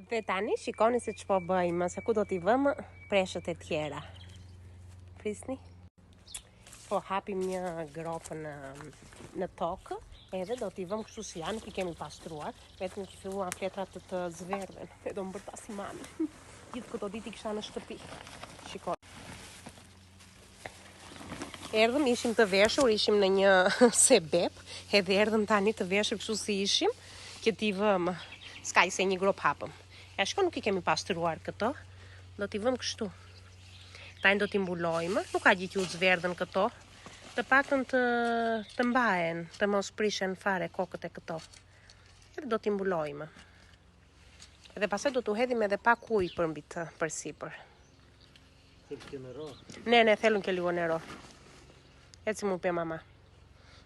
Dhe tani shikoni se ç'po bëjmë, se ku do t'i vëmë preshët e tjera. Prisni. Po hapim një gropë në tokë, edhe do t'i vëmë kështu si janë, nuk i kemi pastruar, vetëm që filluan fletrat të zverdhen, e do më bërta si mami. Gjithë këto ditë i kisha në shtëpi. Shikoni. Erdhëm, ishim të veshur, ishim në një sebep, edhe erdhëm tani të veshur kështu si ishim, që t'i vëmë, s'ka se një grop hapëm. Ja shko nuk i kemi pastruar këto, do t'i vëmë kështu. Tani do t'i mbulojmë, nuk ka gjithë ju zverdhen këto, të paktën të mbahen, të mos prishen fare kokët e këto. Edhe do t'i mbulojmë. Edhe pastaj do t'u hedhim edhe pak ujë për sipër. Ne, thellën ke liu në ro. Eci mu pe mama.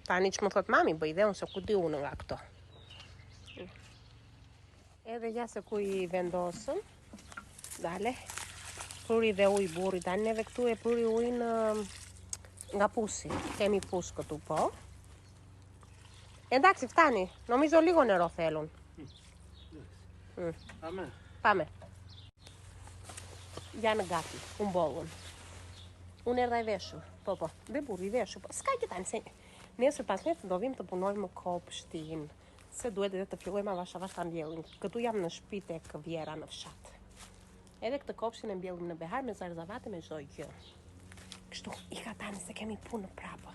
Tani që më thot mami, bëj dhe unë se ku di unë nga këto. Edhe ja se ku i vendosëm. Dale. Pruri dhe ujë burri. Tani neve këtu e pruri ujnë nga pusi. Kemi pus këtu po. Εντάξει, φτάνει. Νομίζω λίγο νερό θέλουν. Πάμε. Για në gati, unë bollën. Unë erdha i veshur. Po, dhe burri i veshur. S'ka që tani, se nesër pas nesër do vim të punojmë kopshtin. Se duhet edhe të fillojmë avash ta mbjellim. Këtu jam në shtëpi tek Vjera në fshat. Edhe këtë kopshtin e mbjellim në behar me zarzavate me çdo gjë. Kështu, i ka tani se kemi punë prapë.